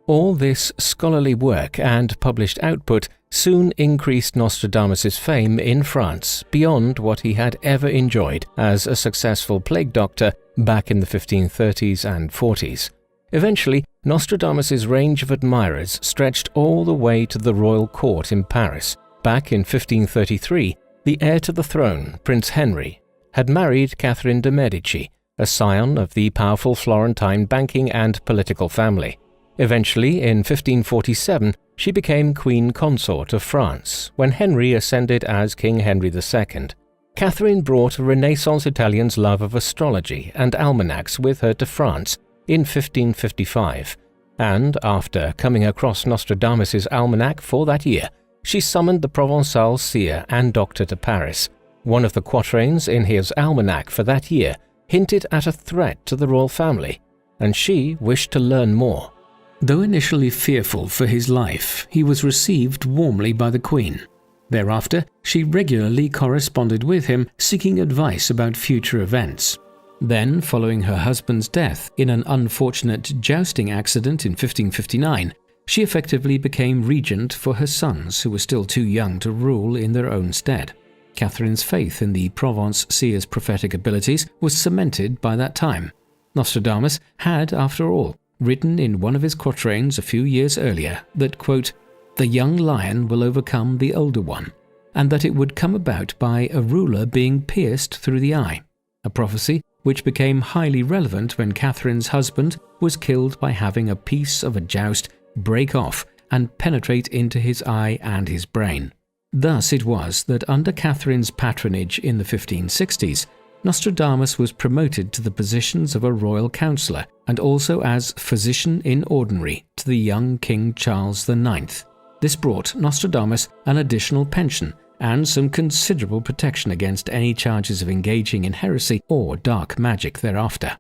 All this scholarly work and published output soon increased Nostradamus' fame in France beyond what he had ever enjoyed as a successful plague doctor back in the 1530s and 40s. Eventually, Nostradamus' range of admirers stretched all the way to the royal court in Paris. Back in 1533, the heir to the throne, Prince Henry, had married Catherine de' Medici, a scion of the powerful Florentine banking and political family. Eventually, in 1547, she became Queen Consort of France, when Henry ascended as King Henry II. Catherine brought a Renaissance Italian's love of astrology and almanacs with her to France in 1555, and after coming across Nostradamus' almanac for that year, she summoned the Provençal seer and doctor to Paris. One of the quatrains in his almanac for that year hinted at a threat to the royal family, and she wished to learn more. Though initially fearful for his life, he was received warmly by the Queen. Thereafter, she regularly corresponded with him, seeking advice about future events. Then, following her husband's death in an unfortunate jousting accident in 1559, she effectively became regent for her sons, who were still too young to rule in their own stead. Catherine's faith in the Provence seer's prophetic abilities was cemented by that time. Nostradamus had, after all, written in one of his quatrains a few years earlier that, quote, "The young lion will overcome the older one, and that it would come about by a ruler being pierced through the eye," a prophecy which became highly relevant when Catherine's husband was killed by having a piece of a joust break off and penetrate into his eye and his brain. Thus it was that under Catherine's patronage in the 1560s, Nostradamus was promoted to the positions of a royal counsellor and also as physician in ordinary to the young King Charles IX. This brought Nostradamus an additional pension and some considerable protection against any charges of engaging in heresy or dark magic thereafter.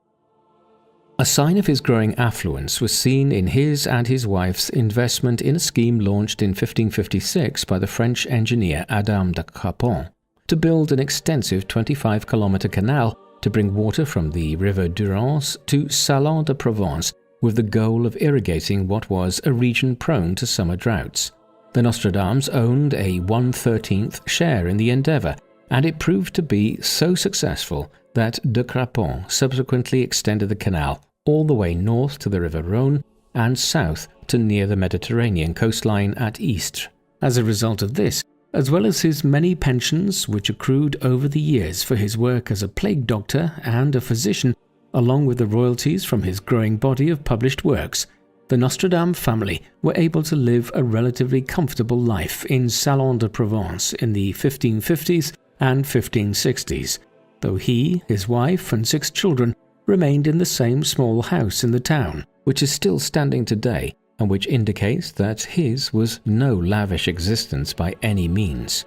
A sign of his growing affluence was seen in his and his wife's investment in a scheme launched in 1556 by the French engineer Adam de Crapon to build an extensive 25-kilometre canal to bring water from the river Durance to Salon de Provence, with the goal of irrigating what was a region prone to summer droughts. The Nostradamus owned a 1/13th share in the endeavour, and it proved to be so successful that de Crapon subsequently extended the canal all the way north to the river Rhône and south to near the Mediterranean coastline at Istres. As a result of this, as well as his many pensions which accrued over the years for his work as a plague doctor and a physician, along with the royalties from his growing body of published works, the Nostradame family were able to live a relatively comfortable life in Salon de Provence in the 1550s and 1560s, though he, his wife, and 6 children remained in the same small house in the town, which is still standing today, and which indicates that his was no lavish existence by any means.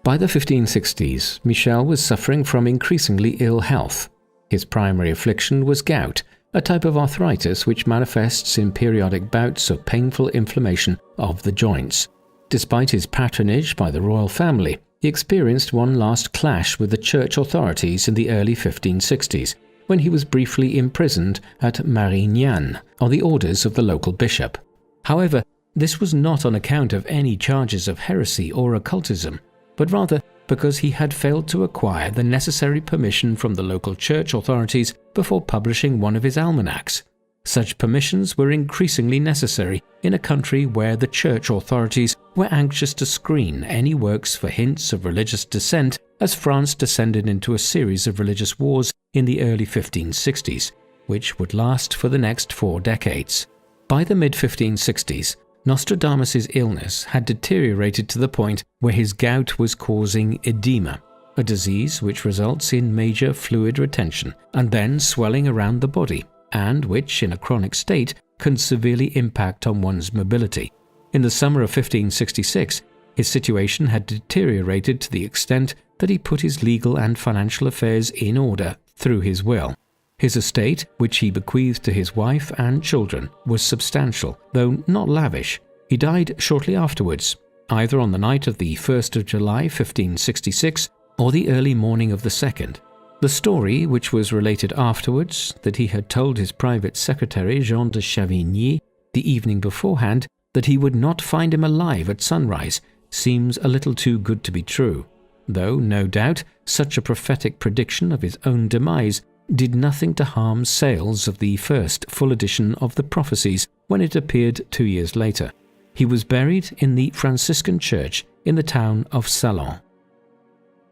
By the 1560s, Michel was suffering from increasingly ill health. His primary affliction was gout, a type of arthritis which manifests in periodic bouts of painful inflammation of the joints. Despite his patronage by the royal family, he experienced one last clash with the church authorities in the early 1560s, when he was briefly imprisoned at Marignane on the orders of the local bishop. However, this was not on account of any charges of heresy or occultism, but rather because he had failed to acquire the necessary permission from the local church authorities before publishing one of his almanacs. Such permissions were increasingly necessary in a country where the church authorities were anxious to screen any works for hints of religious dissent, as France descended into a series of religious wars in the early 1560s, which would last for the next 4 decades. By the mid-1560s, Nostradamus' illness had deteriorated to the point where his gout was causing edema, a disease which results in major fluid retention and then swelling around the body, and which, in a chronic state, can severely impact on one's mobility. In the summer of 1566, his situation had deteriorated to the extent that he put his legal and financial affairs in order through his will. His estate, which he bequeathed to his wife and children, was substantial, though not lavish. He died shortly afterwards, either on the night of the 1st of July 1566 or the early morning of the 2nd. The story, which was related afterwards, that he had told his private secretary Jean de Chavigny the evening beforehand that he would not find him alive at sunrise, seems a little too good to be true, though no doubt such a prophetic prediction of his own demise did nothing to harm sales of the first full edition of the Prophecies when it appeared 2 years later. He was buried in the Franciscan church in the town of Salon.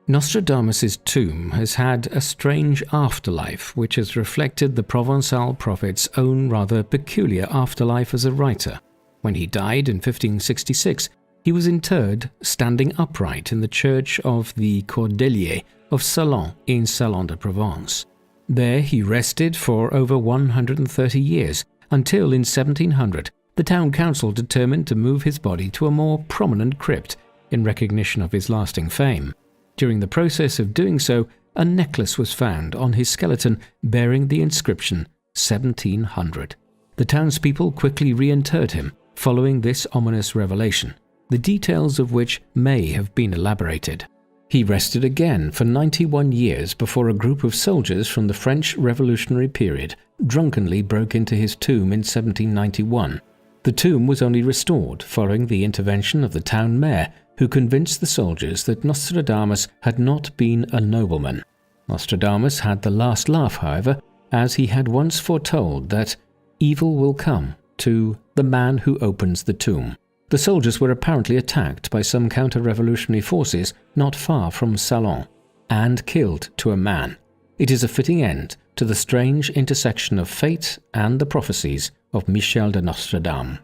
Nostradamus' tomb has had a strange afterlife which has reflected the Provençal prophet's own rather peculiar afterlife as a writer. When he died in 1566, he was interred standing upright in the church of the Cordeliers of Salon in Salon de Provence. There he rested for over 130 years, until in 1700 the town council determined to move his body to a more prominent crypt in recognition of his lasting fame. During the process of doing so, a necklace was found on his skeleton bearing the inscription 1700. The townspeople quickly reinterred him following this ominous revelation, the details of which may have been elaborated. He rested again for 91 years before a group of soldiers from the French Revolutionary period drunkenly broke into his tomb in 1791. The tomb was only restored following the intervention of the town mayor, who convinced the soldiers that Nostradamus had not been a nobleman. Nostradamus had the last laugh, however, as he had once foretold that evil will come to the man who opens the tomb. The soldiers were apparently attacked by some counter-revolutionary forces not far from Salon, and killed to a man. It is a fitting end to the strange intersection of fate and the prophecies of Michel de Nostredame.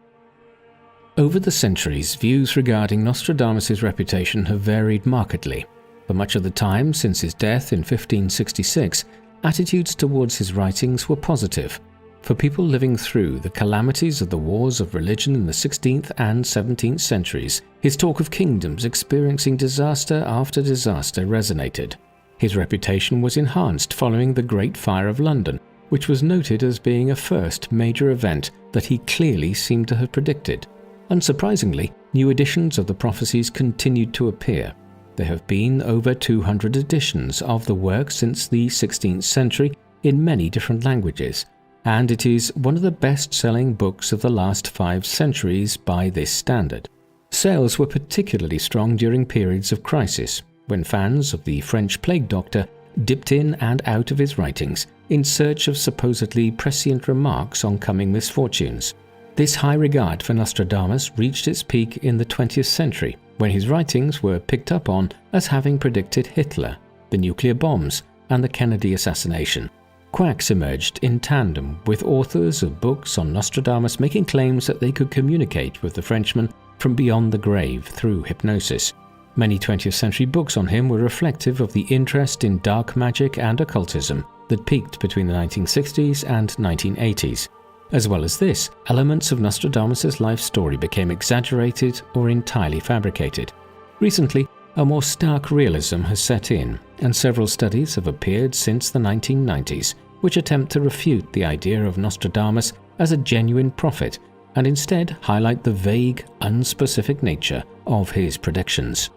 Over the centuries, views regarding Nostradamus' reputation have varied markedly. For much of the time since his death in 1566, attitudes towards his writings were positive. For people living through the calamities of the wars of religion in the 16th and 17th centuries, his talk of kingdoms experiencing disaster after disaster resonated. His reputation was enhanced following the Great Fire of London, which was noted as being a first major event that he clearly seemed to have predicted. Unsurprisingly, new editions of the Prophecies continued to appear. There have been over 200 editions of the work since the 16th century in many different languages, and it is one of the best-selling books of the last 5 centuries by this standard. Sales were particularly strong during periods of crisis, when fans of the French plague doctor dipped in and out of his writings in search of supposedly prescient remarks on coming misfortunes. This high regard for Nostradamus reached its peak in the 20th century, when his writings were picked up on as having predicted Hitler, the nuclear bombs, and the Kennedy assassination. Quacks emerged in tandem with authors of books on Nostradamus making claims that they could communicate with the Frenchman from beyond the grave through hypnosis. Many 20th century books on him were reflective of the interest in dark magic and occultism that peaked between the 1960s and 1980s. As well as this, elements of Nostradamus' life story became exaggerated or entirely fabricated. Recently, a more stark realism has set in, and several studies have appeared since the 1990s, which attempt to refute the idea of Nostradamus as a genuine prophet and instead highlight the vague, unspecific nature of his predictions.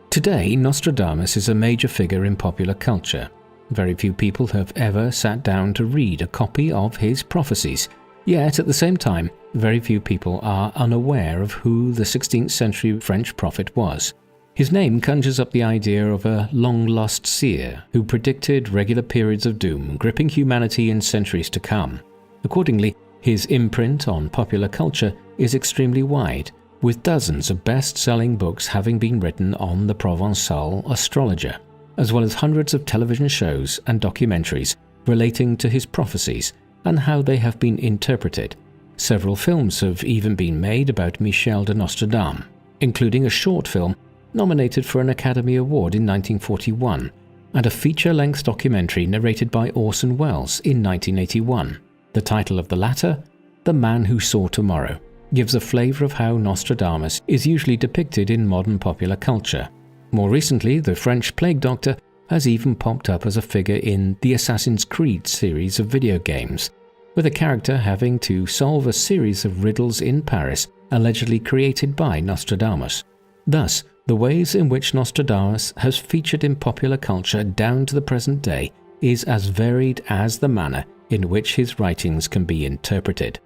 Today, Nostradamus is a major figure in popular culture. Very few people have ever sat down to read a copy of his prophecies, yet at the same time, very few people are unaware of who the 16th century French prophet was. His name conjures up the idea of a long-lost seer who predicted regular periods of doom gripping humanity in centuries to come. Accordingly, his imprint on popular culture is extremely wide, with dozens of best-selling books having been written on the Provençal astrologer, as well as hundreds of television shows and documentaries relating to his prophecies and how they have been interpreted. Several films have even been made about Michel de Nostredame, including a short film nominated for an Academy Award in 1941, and a feature-length documentary narrated by Orson Welles in 1981. The title of the latter, The Man Who Saw Tomorrow, gives a flavor of how Nostradamus is usually depicted in modern popular culture. More recently, the French plague doctor has even popped up as a figure in the Assassin's Creed series of video games, with a character having to solve a series of riddles in Paris allegedly created by Nostradamus. Thus, the ways in which Nostradamus has featured in popular culture down to the present day is as varied as the manner in which his writings can be interpreted.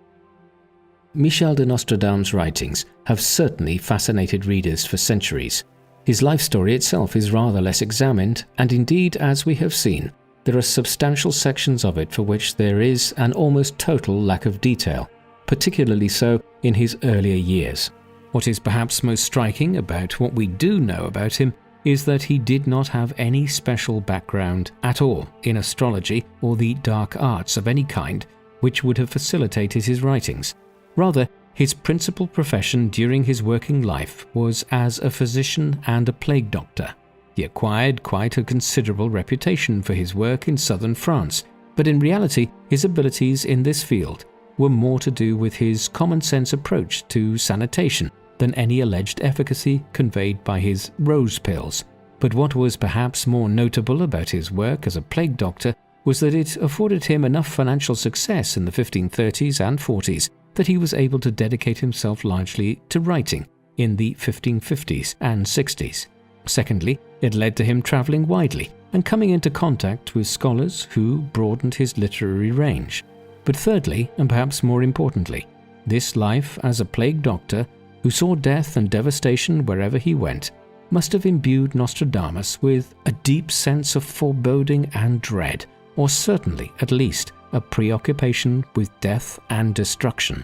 Michel de Nostredame's writings have certainly fascinated readers for centuries. His life story itself is rather less examined, and indeed, as we have seen, there are substantial sections of it for which there is an almost total lack of detail, particularly so in his earlier years. What is perhaps most striking about what we do know about him is that he did not have any special background at all in astrology or the dark arts of any kind which would have facilitated his writings. Rather, his principal profession during his working life was as a physician and a plague doctor. He acquired quite a considerable reputation for his work in southern France, but in reality his abilities in this field were more to do with his common-sense approach to sanitation than any alleged efficacy conveyed by his rose pills. But what was perhaps more notable about his work as a plague doctor was that it afforded him enough financial success in the 1530s and 40s that he was able to dedicate himself largely to writing in the 1550s and 60s. Secondly, it led to him traveling widely and coming into contact with scholars who broadened his literary range. But thirdly, and perhaps more importantly, this life as a plague doctor who saw death and devastation wherever he went must have imbued Nostradamus with a deep sense of foreboding and dread, or certainly, at least, a preoccupation with death and destruction.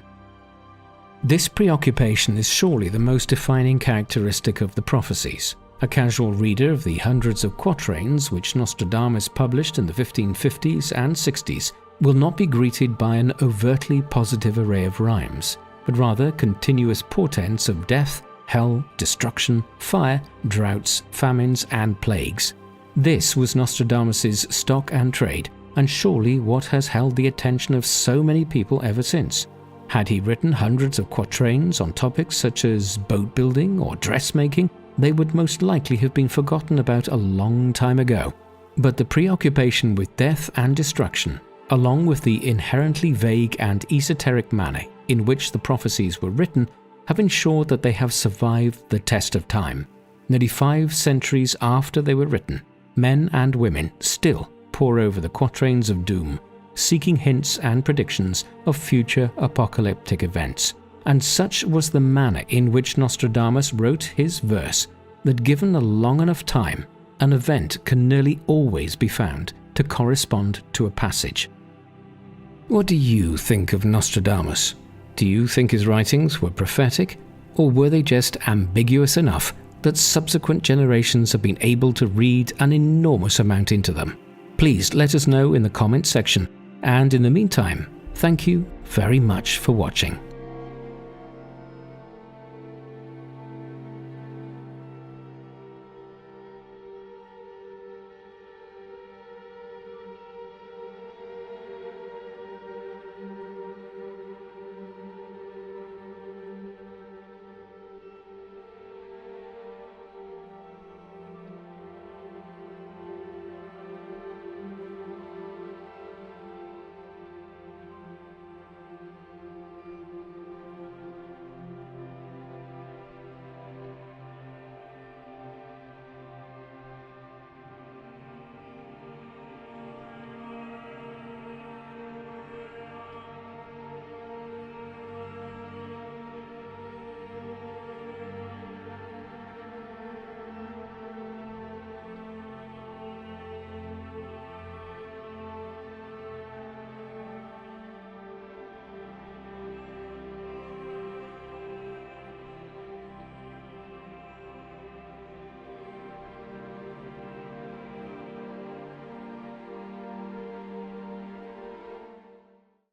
This preoccupation is surely the most defining characteristic of the Prophecies. A casual reader of the hundreds of quatrains which Nostradamus published in the 1550s and 60s will not be greeted by an overtly positive array of rhymes, but rather continuous portents of death, hell, destruction, fire, droughts, famines, and plagues. This was Nostradamus's stock and trade, and surely what has held the attention of so many people ever since. Had he written hundreds of quatrains on topics such as boat building or dressmaking, they would most likely have been forgotten about a long time ago. But the preoccupation with death and destruction, along with the inherently vague and esoteric manner in which the prophecies were written, have ensured that they have survived the test of time. Nearly 5 centuries after they were written, men and women still pore over the quatrains of doom, seeking hints and predictions of future apocalyptic events. And such was the manner in which Nostradamus wrote his verse that given a long enough time, an event can nearly always be found to correspond to a passage. What do you think of Nostradamus? Do you think his writings were prophetic, or were they just ambiguous enough that subsequent generations have been able to read an enormous amount into them? Please let us know in the comments section, and in the meantime, thank you very much for watching.